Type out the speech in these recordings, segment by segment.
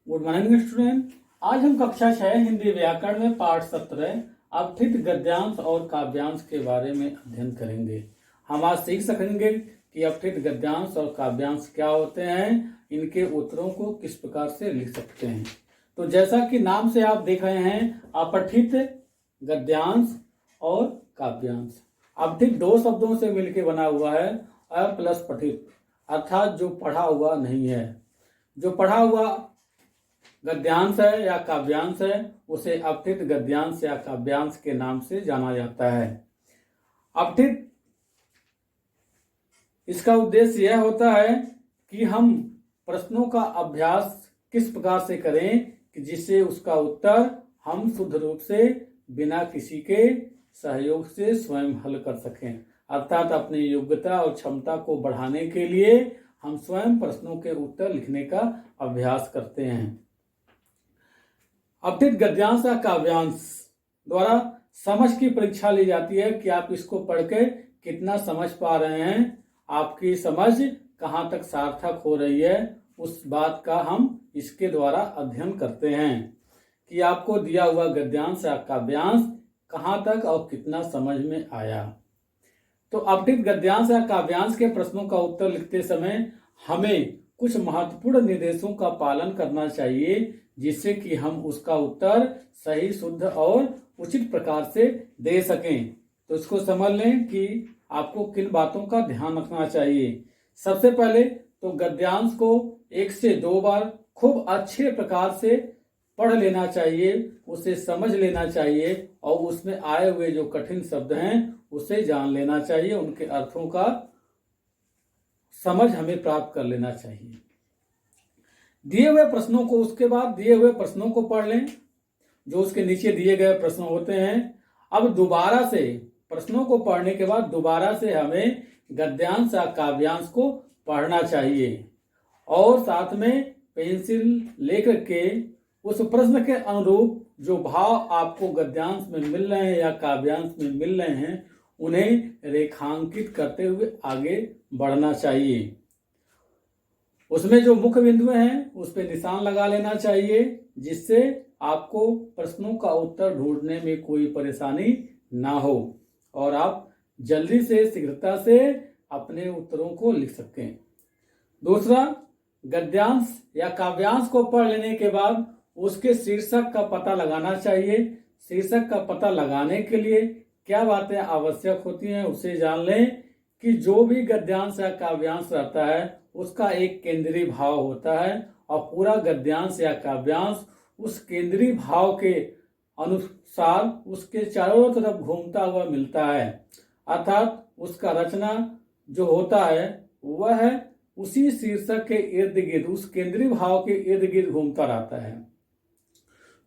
Good morning student. आज हम कक्षा 6 हिंदी व्याकरण में पाठ 17 अवथित गद्यांश और काव्यांश के बारे में अध्ययन करेंगे। हम आज सीख सकेंगे कि अवथित गद्यांश और काव्यांश क्या होते हैं, इनके उत्तरों को किस प्रकार से लिख सकते हैं। तो जैसा कि नाम से आप देख रहे हैं, अपठित गद्यांश और काव्यांश। अपठित दो शब्दों से मिलकर बना हुआ है, अ प्लस पठित, अर्थात जो पढ़ा हुआ नहीं है। जो पढ़ा हुआ गद्यांश है या काव्यांश है, उसे अपठित गद्यांश या काव्यांश के नाम से जाना जाता है। अपठित, इसका उद्देश्य यह होता है कि हम प्रश्नों का अभ्यास किस प्रकार से करें कि जिससे उसका उत्तर हम शुद्ध रूप से बिना किसी के सहयोग से स्वयं हल कर सकें। अर्थात अपनी योग्यता और क्षमता को बढ़ाने के लिए हम स्वयं प्रश्नों के उत्तर लिखने का अभ्यास करते हैं। अपठित गद्यांश या काव्यांश द्वारा समझ की परीक्षा ली जाती है कि आप इसको पढ़ के कितना समझ पा रहे हैं, आपकी समझ कहाँ तक सार्थक हो रही है। उस बात का हम इसके द्वारा अध्ययन करते हैं कि आपको दिया हुआ गद्यांश या काव्यांश कहाँ तक और कितना समझ में आया। तो अपठित गद्यांश या काव्यांश के प्रश्नों का उत्तर लिखते समय हमें कुछ महत्वपूर्ण निर्देशों का पालन करना चाहिए, जिससे कि हम उसका उत्तर सही, शुद्ध और उचित प्रकार से दे सकें। तो इसको समझ लें कि आपको किन बातों का ध्यान रखना चाहिए। सबसे पहले तो गद्यांश को 1 से 2 बार खूब अच्छे प्रकार से पढ़ लेना चाहिए, उसे समझ लेना चाहिए और उसमें आए हुए जो कठिन शब्द हैं उसे जान लेना चाहिए, उनके अर्थों का समझ हमें प्राप्त कर लेना चाहिए। दिए हुए प्रश्नों को, उसके बाद दिए हुए प्रश्नों को पढ़ लें जो उसके नीचे दिए गए प्रश्न होते हैं। अब दोबारा से प्रश्नों को पढ़ने के बाद दोबारा से हमें गद्यांश या काव्यांश को पढ़ना चाहिए और साथ में पेंसिल लेकर के उस प्रश्न के अनुरूप जो भाव आपको गद्यांश में मिल रहे हैं या काव्यांश में मिल रहे हैं, उन्हें रेखांकित करते हुए आगे बढ़ना चाहिए। उसमें जो मुख्य बिंदु हैं उस पर निशान लगा लेना चाहिए, जिससे आपको प्रश्नों का उत्तर ढूंढने में कोई परेशानी ना हो और आप जल्दी से, शीघ्रता से अपने उत्तरों को लिख सकें। दूसरा, गद्यांश या काव्यांश को पढ़ लेने के बाद उसके शीर्षक का पता लगाना चाहिए। शीर्षक का पता लगाने के लिए क्या बातें आवश्यक होती हैं उसे जान लें कि जो भी गद्यांश या काव्यांश रहता है उसका एक केंद्रीय भाव होता है और पूरा गद्यांश या काव्यांश उस केंद्रीय भाव के अनुसार उसके चारों तरफ घूमता हुआ मिलता है। अर्थात उसका रचना जो होता है वह उसी शीर्षक के इर्द गिर्द, उस केंद्रीय भाव के इर्द गिर्द घूमता रहता है।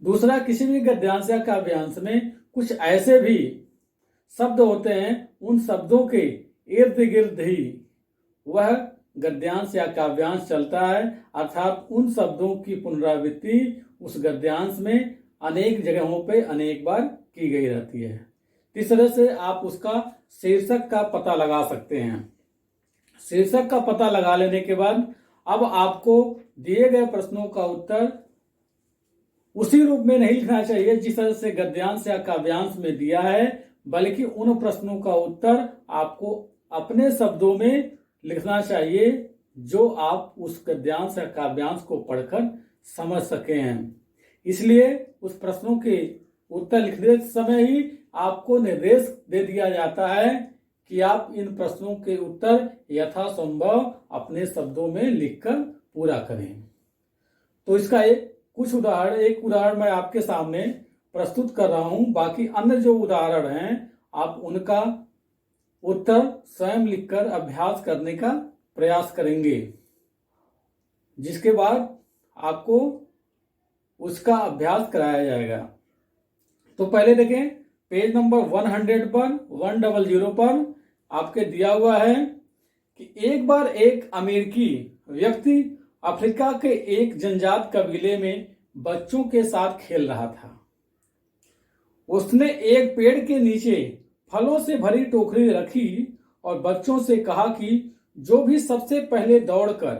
दूसरा, किसी भी गद्यांश या काव्यांश में कुछ ऐसे भी शब्द होते हैं, उन शब्दों के इर्द गिर्द ही वह गद्यांश या काव्यांश चलता है। अर्थात उन शब्दों की पुनरावृत्ति उस गद्यांश में अनेक जगहों पे अनेक बार की गई रहती है। इस तरह से आप उसका शीर्षक का पता लगा सकते हैं। शीर्षक का पता लगा लेने के बाद अब आपको दिए गए प्रश्नों का उत्तर उसी रूप में नहीं लिखना चाहिए जिस तरह से गद्यांश या काव्यांश में दिया है, बल्कि उन प्रश्नों का उत्तर आपको अपने शब्दों में लिखना चाहिए जो आप उस गद्यांश या काव्यांश को पढ़कर समझ सके हैं। इसलिए उस प्रश्नों के उत्तर लिखते समय ही आपको निर्देश दे दिया जाता है कि आप इन प्रश्नों के उत्तर यथासंभव अपने शब्दों में लिखकर पूरा करें। तो इसका एक उदाहरण मैं आपके सामने प्रस्तुत कर रहा हूं। बाकी अन्य जो उदाहरण हैं आप उनका उत्तर स्वयं लिखकर अभ्यास करने का प्रयास करेंगे, जिसके बाद आपको उसका अभ्यास कराया जाएगा। तो पहले देखें, पेज नंबर 100 पर 100 पर आपके दिया हुआ है कि एक बार एक अमेरिकी व्यक्ति अफ्रीका के एक जनजात कबीले में बच्चों के साथ खेल रहा था। उसने एक पेड़ के नीचे फलों से भरी टोकरी रखी और बच्चों से कहा कि जो भी सबसे पहले दौड़कर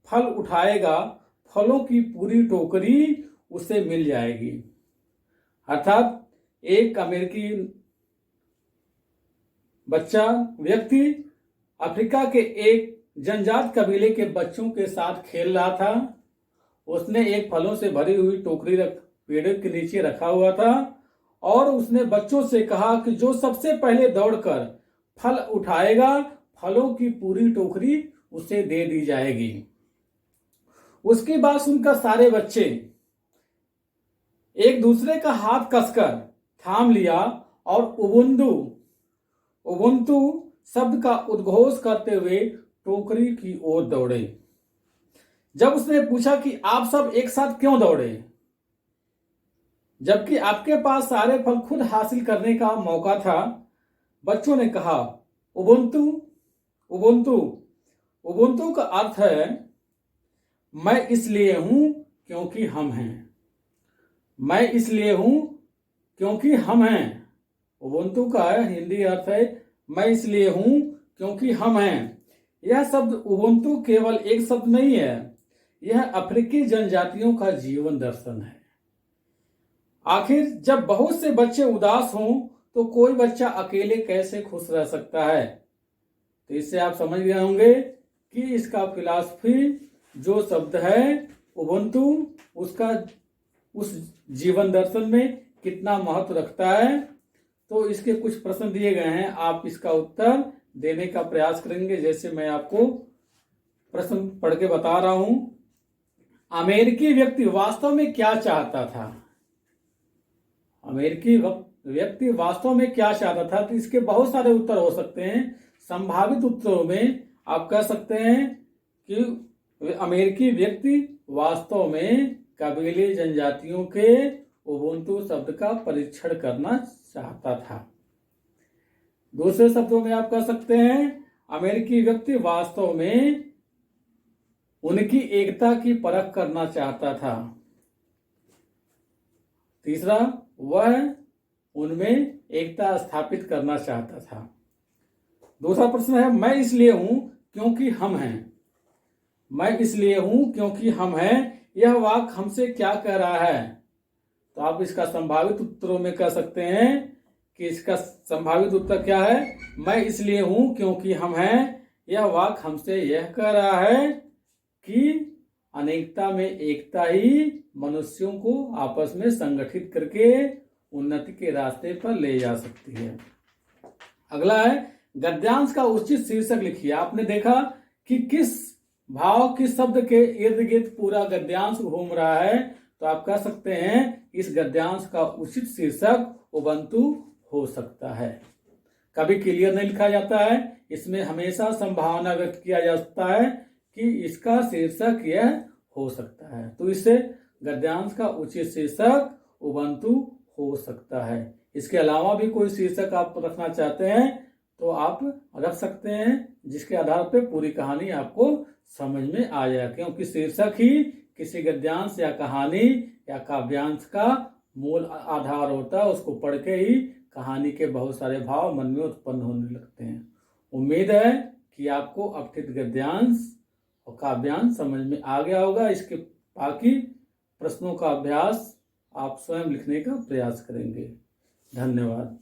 फल उठाएगा फलों की पूरी टोकरी उसे मिल जाएगी। अर्थात एक अमेरिकी व्यक्ति अफ्रीका के एक जनजात कबीले के बच्चों के साथ खेल रहा था। उसने एक फलों से भरी हुई टोकरी पेड़ के नीचे रखा हुआ था और उसने बच्चों से कहा कि जो सबसे पहले दौड़कर फल उठाएगा, फलों की पूरी टोकरी उसे दे दी जाएगी। उसकी बात सुनकर सारे बच्चे एक दूसरे का हाथ कसकर थाम लिया और उबुंटू शब्द का उद्घोष करते हुए टोकरी की ओर दौड़े। जब उसने पूछा कि आप सब एक साथ क्यों दौड़े, जबकि आपके पास सारे फल खुद हासिल करने का मौका था, बच्चों ने कहा, उबुंटू का अर्थ है मैं इसलिए हूं क्योंकि हम हैं। मैं इसलिए हूं क्योंकि हम हैं। उबुंटू का हिंदी अर्थ है मैं इसलिए हूं क्योंकि हम हैं। यह शब्द उबुंटू केवल एक शब्द नहीं है, यह अफ्रीकी जनजातियों का जीवन दर्शन है। आखिर जब बहुत से बच्चे उदास हों तो कोई बच्चा अकेले कैसे खुश रह सकता है। तो इससे आप समझ गए होंगे कि इसका फिलॉसफी जो शब्द है उबुंटू, उसका उस जीवन दर्शन में कितना महत्व रखता है। तो इसके कुछ प्रश्न दिए गए हैं, आप इसका उत्तर देने का प्रयास करेंगे। जैसे मैं आपको प्रश्न पढ़ के बता रहा हूं। अमेरिकी व्यक्ति वास्तव में क्या चाहता था? अमेरिकी व्यक्ति वास्तव में क्या चाहता था? तो इसके बहुत सारे उत्तर हो सकते हैं। संभावित उत्तरों में आप कह सकते हैं कि अमेरिकी व्यक्ति वास्तव में कबीले जनजातियों के उबुंटू शब्द का परीक्षण करना चाहता था। दूसरे शब्दों में आप कह सकते हैं अमेरिकी व्यक्ति वास्तव में उनकी एकता की परख करना चाहता था। तीसरा, वह उनमें एकता स्थापित करना चाहता था। दूसरा प्रश्न है मैं इसलिए हूं क्योंकि हम हैं। मैं इसलिए हूं क्योंकि हम हैं, यह वाक्य हमसे क्या कह रहा है? तो आप इसका संभावित उत्तरों में कह सकते हैं कि इसका संभावित उत्तर क्या है? मैं इसलिए हूं क्योंकि हम हैं, यह वाक्य हमसे यह कह रहा है कि अनेकता में एकता ही मनुष्यों को आपस में संगठित करके उन्नति के रास्ते पर ले जा सकती है। अगला है गद्यांश का उचित शीर्षक लिखिए। आपने देखा कि किस भाव, किस शब्द के इर्द गिर्द पूरा गद्यांश घूम रहा है। तो आप कह सकते हैं इस गद्यांश का उचित शीर्षक उबुंटू हो सकता है। कभी क्लियर नहीं लिखा जाता है, इसमें हमेशा संभावना व्यक्त किया जाता है कि इसका शीर्षक यह हो सकता है। तो इससे गद्यांश का उचित शीर्षक उबुंटू हो सकता है। इसके अलावा भी कोई शीर्षक आप रखना चाहते हैं तो आप रख सकते हैं, जिसके आधार पर पूरी कहानी आपको समझ में आ जाए, क्योंकि शीर्षक ही किसी गद्यांश या कहानी या काव्यांश का मूल आधार होता है। उसको पढ़ के ही कहानी के बहुत सारे भाव मन में उत्पन्न होने लगते हैं। उम्मीद है कि आपको अपठित गद्यांश और काव्यांश समझ में आ गया होगा। इसके बाकी प्रश्नों का अभ्यास आप स्वयं लिखने का प्रयास करेंगे। धन्यवाद।